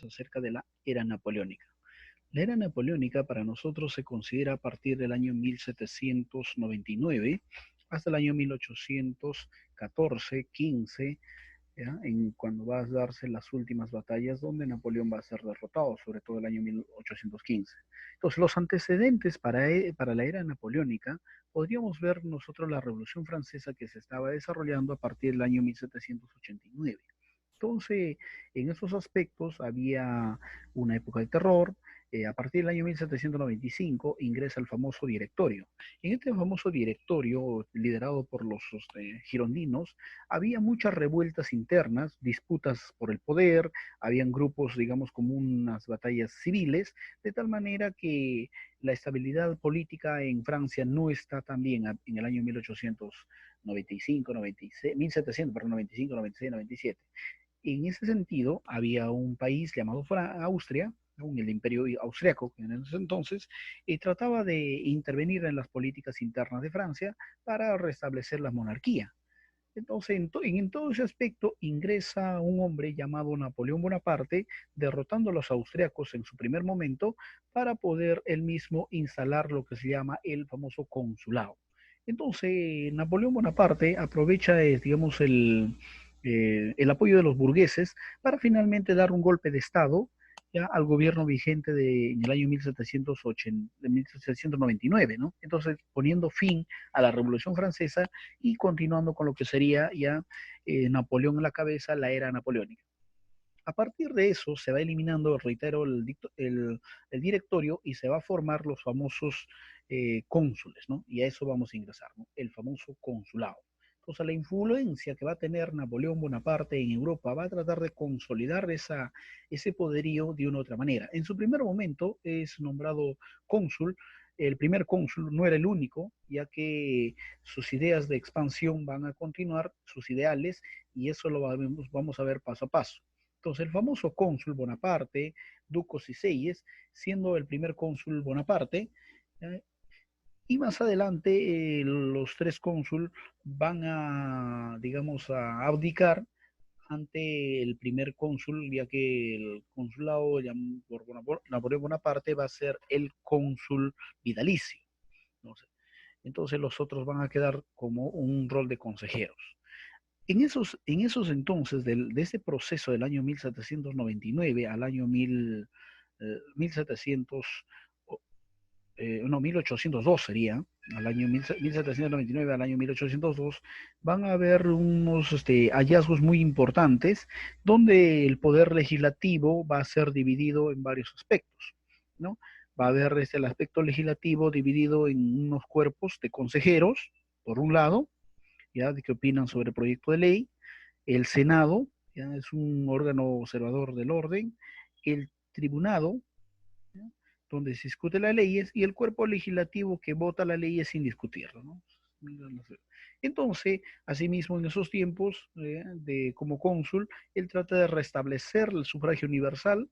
acerca de la era napoleónica. La era napoleónica para nosotros se considera a partir del año 1799 hasta el año 1814, 15, ¿ya? Cuando va a darse las últimas batallas donde Napoleón va a ser derrotado, sobre todo el año 1815. Entonces, los antecedentes para la era napoleónica, podríamos ver nosotros la Revolución Francesa que se estaba desarrollando a partir del año 1789. Entonces, en esos aspectos había una época de terror. A partir del año 1795 ingresa el famoso directorio. En este famoso directorio, liderado por los girondinos, había muchas revueltas internas, disputas por el poder, habían grupos, digamos, como unas batallas civiles, de tal manera que la estabilidad política en Francia no está tan bien en el año 1895, 96, 1700, perdón, 95, 96, 97. En ese sentido, había un país llamado Austria, ¿no? El imperio austriaco, que en ese entonces trataba de intervenir en las políticas internas de Francia para restablecer la monarquía. Entonces, en todo ese aspecto ingresa un hombre llamado Napoleón Bonaparte, derrotando a los austriacos en su primer momento para poder él mismo instalar lo que se llama el famoso consulado. Entonces, Napoleón Bonaparte aprovecha, digamos, el apoyo de los burgueses para finalmente dar un golpe de Estado ya al gobierno vigente en el año 1780, de 1799, ¿no? Entonces, poniendo fin a la Revolución Francesa y continuando con lo que sería ya Napoleón en la cabeza, la era napoleónica. A partir de eso se va eliminando, reitero, el directorio y se va a formar los famosos cónsules, ¿no? Y a eso vamos a ingresar, ¿no? El famoso consulado. Entonces, la influencia que va a tener Napoleón Bonaparte en Europa va a tratar de consolidar ese poderío de una u otra manera. En su primer momento es nombrado cónsul. El primer cónsul no era el único, ya que sus ideas de expansión van a continuar, sus ideales, y eso lo vamos a ver paso a paso. Entonces, el famoso cónsul Bonaparte, Ducos y Seyes, siendo el primer cónsul Bonaparte, ¿eh? Y más adelante los tres cónsul van a, digamos, a abdicar ante el primer cónsul, ya que el consulado por Napoleón Bonaparte va a ser el cónsul vitalicio. ¿No? Entonces los otros van a quedar como un rol de consejeros. En esos entonces, de ese proceso del año 1799 al año 1700, no, 1802 sería, al año 1799 al año 1802, van a haber unos hallazgos muy importantes donde el poder legislativo va a ser dividido en varios aspectos, ¿no? Va a haber el aspecto legislativo dividido en unos cuerpos de consejeros, por un lado, ya de que opinan sobre el proyecto de ley, el Senado, ya es un órgano observador del orden, el Tribunado, ¿ya? Donde se discute las leyes, y el cuerpo legislativo que vota las leyes sin discutirlo, ¿no? Entonces, asimismo, en esos tiempos, como cónsul, él trata de restablecer el sufragio universal,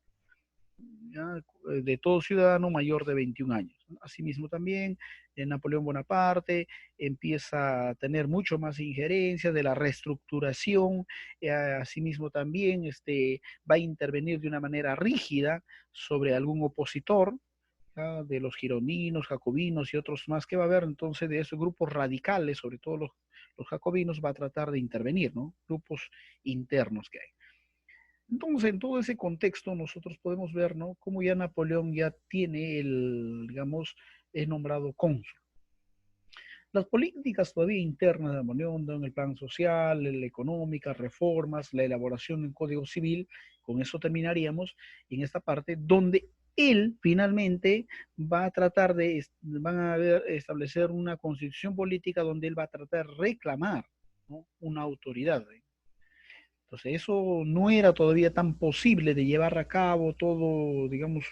¿ya? De todo ciudadano mayor de 21 años. Asimismo también Napoleón Bonaparte empieza a tener mucho más injerencia de la reestructuración, asimismo también va a intervenir de una manera rígida sobre algún opositor, ¿ya? De los girondinos, jacobinos y otros más que va a haber, entonces de esos grupos radicales, sobre todo los jacobinos, va a tratar de intervenir, ¿no? Grupos internos que hay. Entonces, en todo ese contexto, nosotros podemos ver, ¿no? Cómo ya Napoleón ya tiene digamos, es nombrado cónsul. Las políticas todavía internas de Napoleón, ¿no? En el plan social, en la económica, reformas, la elaboración de un código civil, con eso terminaríamos en esta parte donde él finalmente va a tratar van a establecer una constitución política donde él va a tratar de reclamar, ¿no? Una autoridad. Entonces, eso no era todavía tan posible de llevar a cabo todo, digamos,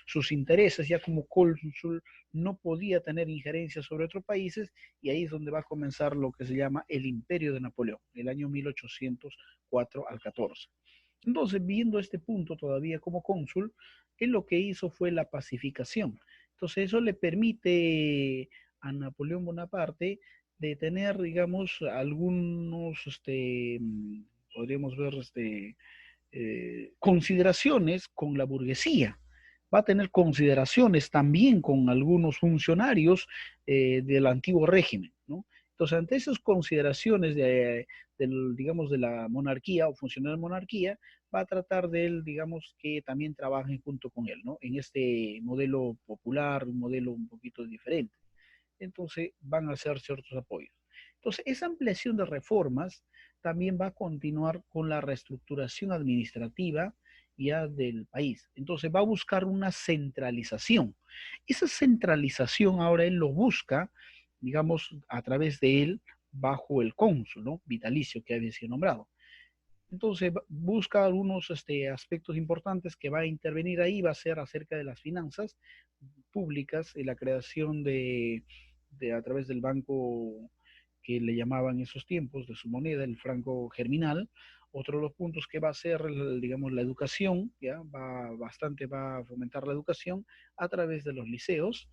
sus intereses, ya como cónsul no podía tener injerencia sobre otros países, y ahí es donde va a comenzar lo que se llama el imperio de Napoleón, el año 1804 al 14. Entonces, viendo este punto todavía como cónsul, él lo que hizo fue la pacificación. Entonces, eso le permite a Napoleón Bonaparte de tener, digamos, algunos, podríamos ver, consideraciones con la burguesía, va a tener consideraciones también con algunos funcionarios del antiguo régimen, ¿no? Entonces, ante esas consideraciones digamos, de la monarquía o funcionarios de la monarquía, va a tratar de él, digamos, que también trabajen junto con él, ¿no? En este modelo popular, un modelo un poquito diferente. Entonces, van a hacer ciertos apoyos. Entonces, esa ampliación de reformas también va a continuar con la reestructuración administrativa ya del país. Entonces, va a buscar una centralización. Esa centralización ahora él lo busca, digamos, a través de él, bajo el cónsul, ¿no? Vitalicio que había sido nombrado. Entonces, busca algunos aspectos importantes que va a intervenir ahí, va a ser acerca de las finanzas públicas y la creación a través del banco que le llamaban en esos tiempos, de su moneda, el franco germinal. Otro de los puntos que va a ser, digamos, la educación, ¿ya? Va a fomentar la educación a través de los liceos,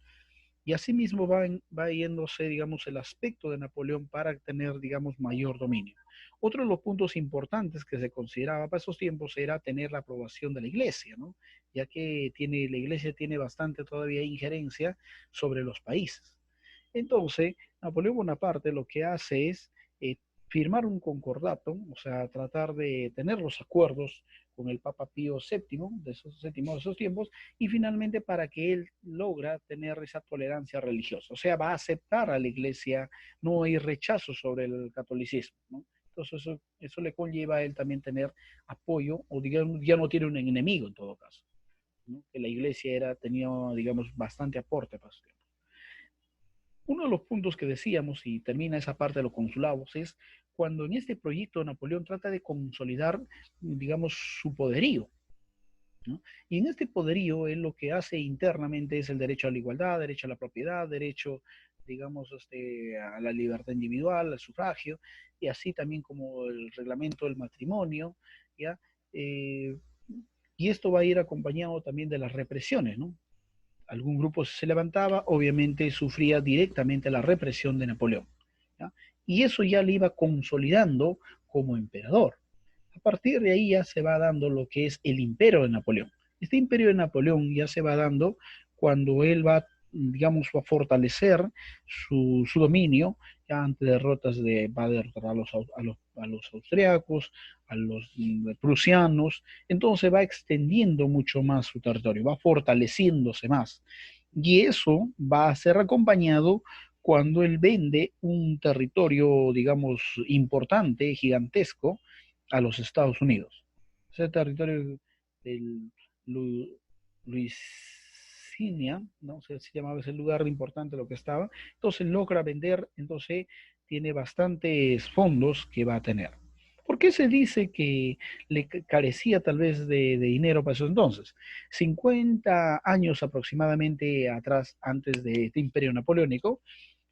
y asimismo va yéndose, digamos, el aspecto de Napoleón para tener, digamos, mayor dominio. Otro de los puntos importantes que se consideraba para esos tiempos era tener la aprobación de la iglesia, ¿no? Ya que la iglesia tiene bastante todavía injerencia sobre los países. Entonces, Napoleón Bonaparte lo que hace es firmar un concordato, o sea, tratar de tener los acuerdos con el Papa Pío VII de esos tiempos, y finalmente para que él logra tener esa tolerancia religiosa, o sea, va a aceptar a la iglesia, no hay rechazo sobre el catolicismo, ¿no? Entonces eso le conlleva a él también tener apoyo, o digamos, ya no tiene un enemigo en todo caso, ¿no? Que la iglesia tenía, digamos, bastante aporte para su tiempo. Uno de los puntos que decíamos, y termina esa parte de los consulados, es cuando en este proyecto Napoleón trata de consolidar, digamos, su poderío, ¿no? Y en este poderío él lo que hace internamente es el derecho a la igualdad, derecho a la propiedad, derecho, digamos, a la libertad individual, al sufragio, y así también como el reglamento del matrimonio, ¿ya? Eh, y esto va a ir acompañado también de las represiones, ¿no? Algún grupo se levantaba, obviamente sufría directamente la represión de Napoleón, ¿ya? Y eso ya le iba consolidando como emperador. A partir de ahí ya se va dando lo que es el imperio de Napoleón. Este imperio de Napoleón ya se va dando cuando él va, digamos, a fortalecer su dominio, ya ante derrotas va a derrotar a los austriacos, a los prusianos. Entonces va extendiendo mucho más su territorio, va fortaleciéndose más. Y eso va a ser acompañado cuando él vende un territorio, digamos, importante, gigantesco, a los Estados Unidos. Ese territorio del Luisiana, ¿no? Se llamaba ese lugar importante lo que estaba. Entonces logra vender, entonces tiene bastantes fondos que va a tener. ¿Por qué se dice que le carecía tal vez de dinero para esos entonces? 50 años aproximadamente atrás, antes de este imperio napoleónico,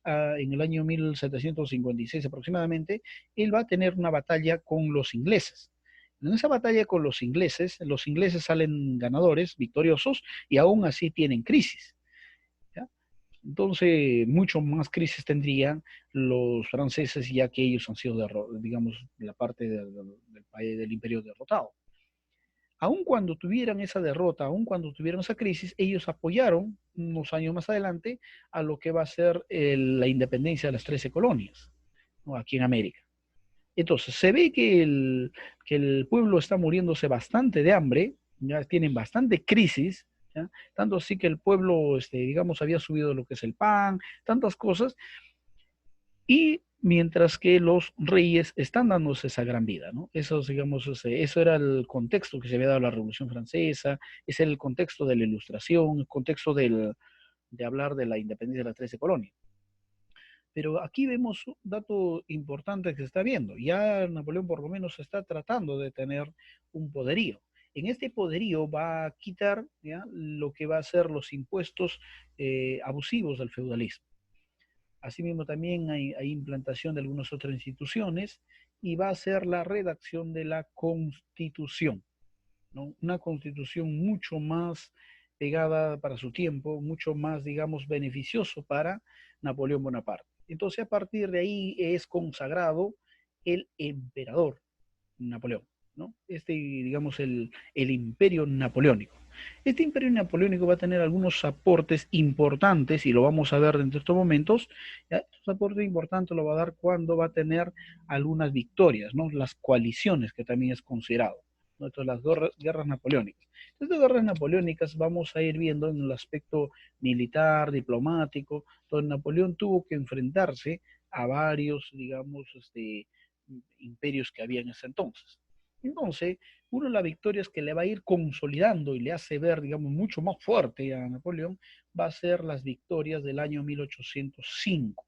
en el año 1756 aproximadamente, él va a tener una batalla con los ingleses. En esa batalla con los ingleses salen ganadores, victoriosos, y aún así tienen crisis, ¿ya? Entonces, mucho más crisis tendrían los franceses, ya que ellos han sido, digamos, la parte del país del imperio derrotado. Aun cuando tuvieran esa derrota, aun cuando tuvieran esa crisis, ellos apoyaron unos años más adelante a lo que va a ser la independencia de las 13 colonias, ¿no? Aquí en América. Entonces, se ve que el pueblo está muriéndose bastante de hambre, ya tienen bastante crisis, ¿ya? Tanto así que el pueblo, digamos, había subido lo que es el pan, tantas cosas, y mientras que los reyes están dándose esa gran vida, ¿no? Eso, digamos, eso era el contexto que se había dado a la Revolución Francesa, es el contexto de la Ilustración, el contexto de hablar de la independencia de las 13 colonias. Pero aquí vemos un dato importante que se está viendo. Ya Napoleón por lo menos está tratando de tener un poderío. En este poderío va a quitar, ¿ya?, lo que va a ser los impuestos abusivos del feudalismo. Asimismo, también hay implantación de algunas otras instituciones, y va a ser la redacción de la Constitución, ¿no? Una Constitución mucho más pegada para su tiempo, mucho más, digamos, beneficioso para Napoleón Bonaparte. Entonces, a partir de ahí es consagrado el emperador Napoleón. ¿no? Digamos, el imperio napoleónico. Este imperio napoleónico va a tener algunos aportes importantes, y lo vamos a ver dentro de estos momentos. ¿Ya? Estos aportes importantes lo va a dar cuando va a tener algunas victorias, ¿no? Las coaliciones, que también es considerado, ¿no? Entonces, las guerras napoleónicas. Estas guerras napoleónicas vamos a ir viendo en el aspecto militar, diplomático, donde Napoleón tuvo que enfrentarse a varios, digamos, imperios que había en ese entonces. Entonces, una de las victorias que le va a ir consolidando y le hace ver, digamos, mucho más fuerte a Napoleón, va a ser las victorias del año 1805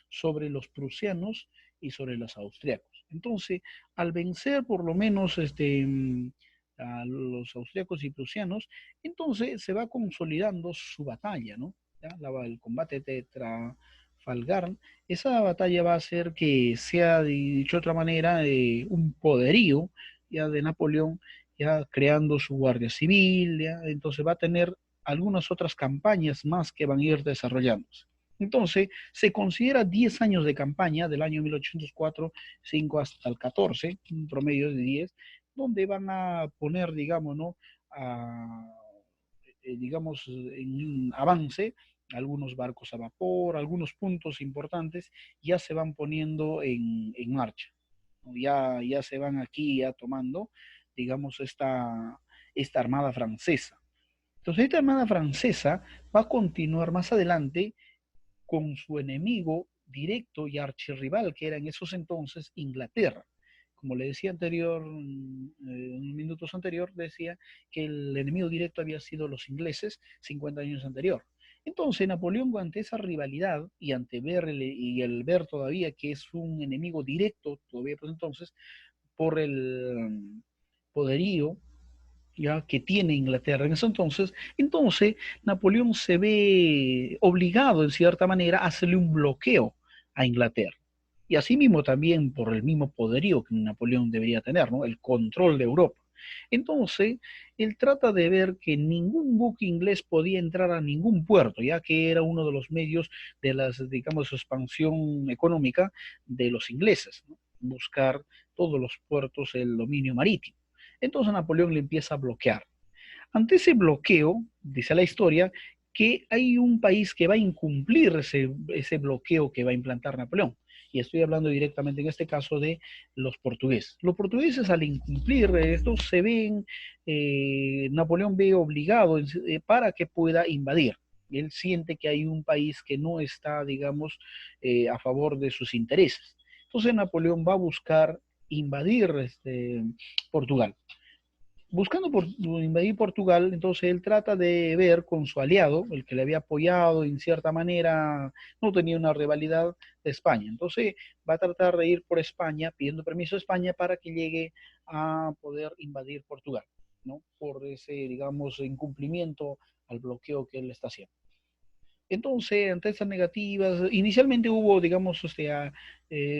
sobre los prusianos y sobre los austriacos. Entonces, al vencer por lo menos a los austriacos y prusianos, entonces se va consolidando su batalla, ¿no? ¿Ya? El combate de Trafalgar, esa batalla va a hacer que sea, dicho de otra manera, un poderío ya de Napoleón, ya creando su guardia civil, ya, entonces va a tener algunas otras campañas más que van a ir desarrollándose. Entonces, se considera 10 años de campaña, del año 1804, 5 hasta el 14, un promedio de 10, donde van a poner, digamos, ¿no? A, digamos, en avance algunos barcos a vapor, algunos puntos importantes ya se van poniendo en marcha, ¿no? Ya se van aquí ya tomando, digamos, esta armada francesa. Entonces, esta armada francesa va a continuar más adelante con su enemigo directo y archirrival, que era en esos entonces Inglaterra. Como le decía anterior, en minutos anterior, decía que el enemigo directo había sido los ingleses 50 años anterior. Entonces, Napoleón, ante esa rivalidad y ante verle y el ver todavía que es un enemigo directo, todavía por entonces, por el poderío ya que tiene Inglaterra en ese entonces Napoleón se ve obligado en cierta manera a hacerle un bloqueo a Inglaterra. Y asimismo también por el mismo poderío que Napoleón debería tener, ¿no? El control de Europa. Entonces, él trata de ver que ningún buque inglés podía entrar a ningún puerto, ya que era uno de los medios de las, digamos, expansión económica de los ingleses, ¿no? Buscar todos los puertos, el dominio marítimo. Entonces Napoleón le empieza a bloquear. Ante ese bloqueo, dice la historia, que hay un país que va a incumplir ese bloqueo que va a implantar Napoleón. Y estoy hablando directamente en este caso de los portugueses. Los portugueses, al incumplir esto, se ven, Napoleón ve obligado para que pueda invadir. Él siente que hay un país que no está, digamos, a favor de sus intereses. Entonces Napoleón va a buscar invadir Portugal. Buscando invadir Portugal, entonces él trata de ver con su aliado, el que le había apoyado en cierta manera, no tenía una rivalidad, de España. Entonces va a tratar de ir por España, pidiendo permiso a España para que llegue a poder invadir Portugal, ¿no? Por ese, digamos, incumplimiento al bloqueo que él está haciendo. Entonces, ante estas negativas, inicialmente hubo, digamos,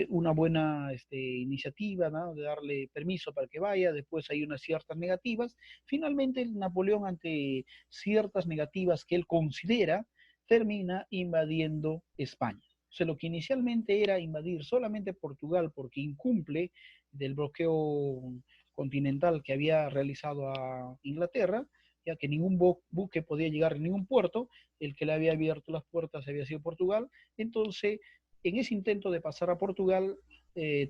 una buena iniciativa, ¿no? De darle permiso para que vaya, después hay unas ciertas negativas. Finalmente, Napoleón, ante ciertas negativas que él considera, termina invadiendo España. O sea, lo que inicialmente era invadir solamente Portugal porque incumple del bloqueo continental que había realizado a Inglaterra, ya que ningún buque podía llegar a ningún puerto, el que le había abierto las puertas había sido Portugal. Entonces, en ese intento de pasar a Portugal,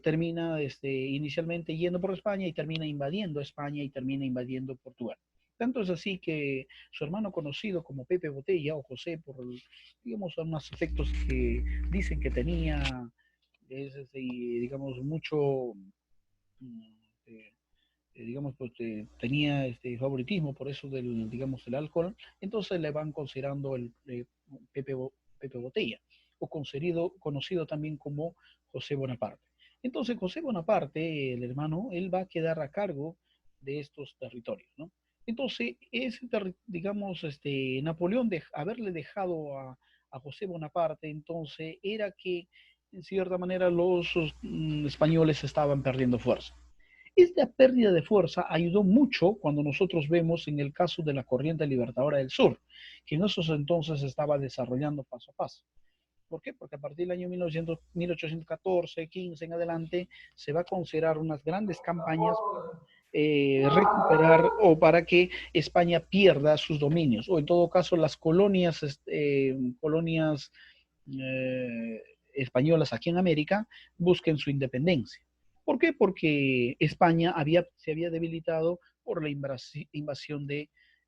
termina inicialmente yendo por España y termina invadiendo España y termina invadiendo Portugal. Tanto es así que su hermano conocido como Pepe Botella o José, por, digamos, unos efectos que dicen que tenía, digamos, mucho, eh, digamos, pues tenía favoritismo por eso del, digamos, el alcohol, entonces le van considerando el Pepe, Pepe Botella, o conocido también como José Bonaparte. Entonces José Bonaparte, el hermano, él va a quedar a cargo de estos territorios, ¿no? Entonces, digamos, Napoleón, de haberle dejado a José Bonaparte, entonces era que, en cierta manera, los españoles estaban perdiendo fuerza. Esta pérdida de fuerza ayudó mucho cuando nosotros vemos en el caso de la corriente libertadora del sur, que en esos entonces estaba desarrollando paso a paso. ¿Por qué? Porque a partir del año 1814, 15 en adelante, se va a considerar unas grandes campañas recuperar o para que España pierda sus dominios, o en todo caso las colonias, colonias españolas aquí en América busquen su independencia. ¿Por qué? Porque España se había debilitado por la invasión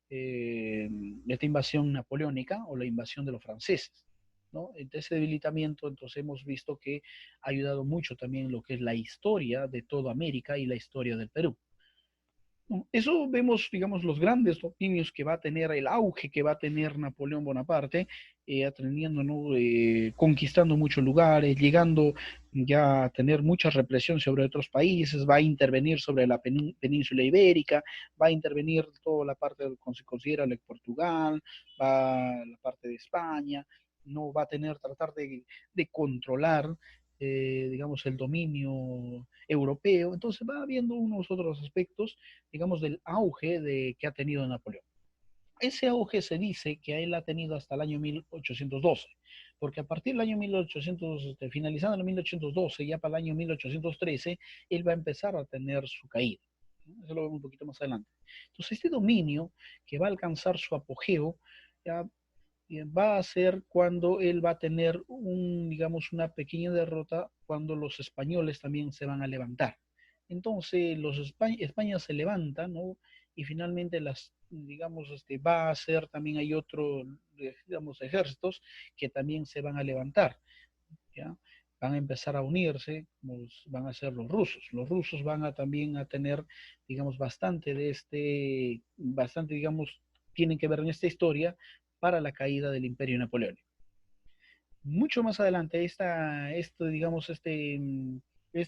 esta invasión napoleónica o la invasión de los franceses. ¿No? De ese debilitamiento, entonces hemos visto que ha ayudado mucho también lo que es la historia de toda América y la historia del Perú. Eso vemos, digamos, los grandes dominios que va a tener, el auge que va a tener Napoleón Bonaparte, atendiendo, ¿no? Conquistando muchos lugares, llegando ya a tener mucha represión sobre otros países, va a intervenir sobre la península ibérica, va a intervenir toda la parte que se considera el Portugal, va la parte de España, no va a tener, tratar de controlar, digamos, el dominio europeo. Entonces va habiendo unos otros aspectos, digamos, del auge que ha tenido Napoleón. Ese auge se dice que él ha tenido hasta el año 1812, porque a partir del año 1800, finalizando el 1812, ya para el año 1813, él va a empezar a tener su caída. Eso lo vemos un poquito más adelante. Entonces, este dominio que va a alcanzar su apogeo, ya va a ser cuando él va a tener digamos, una pequeña derrota cuando los españoles también se van a levantar. Entonces, España se levanta, ¿no? Y finalmente digamos, va a ser también hay otro, digamos, ejércitos que también se van a levantar, ¿ya? Van a empezar a unirse, van a ser los rusos. Los rusos van a también a tener, digamos, bastante, digamos, tienen que ver en esta historia para la caída del Imperio Napoleónico. Mucho más adelante, digamos, este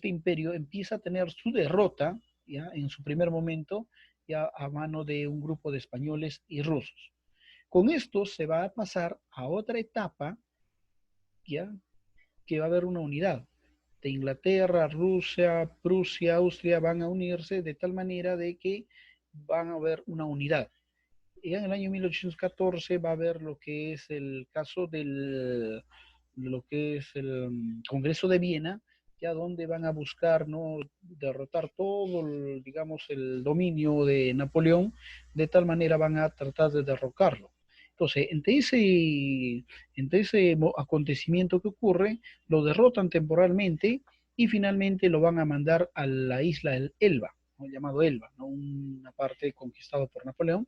imperio empieza a tener su derrota, ¿ya? En su primer momento, ya a mano de un grupo de españoles y rusos. Con esto se va a pasar a otra etapa, ¿ya? Que va a haber una unidad de Inglaterra, Rusia, Prusia, Austria van a unirse de tal manera de que van a haber una unidad. Y en el año 1814 va a haber lo que es el caso de lo que es el Congreso de Viena, ya donde van a buscar, ¿no? Derrotar todo, digamos, el dominio de Napoleón, de tal manera van a tratar de derrocarlo. Entonces, entre ese acontecimiento que ocurre, lo derrotan temporalmente y finalmente lo van a mandar a la isla del Elba, ¿no? Llamado Elba, ¿no? Una parte conquistada por Napoleón,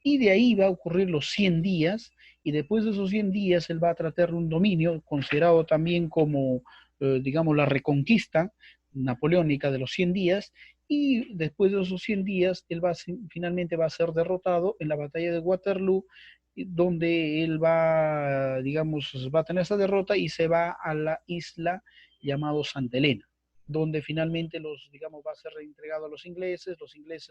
y de ahí va a ocurrir los 100 días, y después de esos 100 días él va a tratar un dominio considerado también como, digamos, la reconquista napoleónica de los 100 días, y después de esos 100 días él finalmente va a ser derrotado en la batalla de Waterloo, donde él va, digamos, va a tener esa derrota y se va a la isla llamado Santa Elena, donde finalmente digamos, va a ser reentregado a los ingleses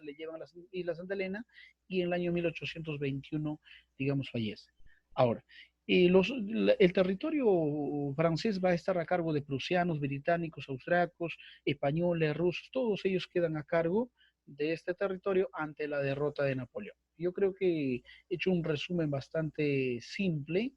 le llevan a las Islas Santa Elena, y en el año 1821, digamos, fallece. Ahora, el territorio francés va a estar a cargo de prusianos, británicos, austriacos, españoles, rusos, todos ellos quedan a cargo de este territorio ante la derrota de Napoleón. Yo creo que he hecho un resumen bastante simple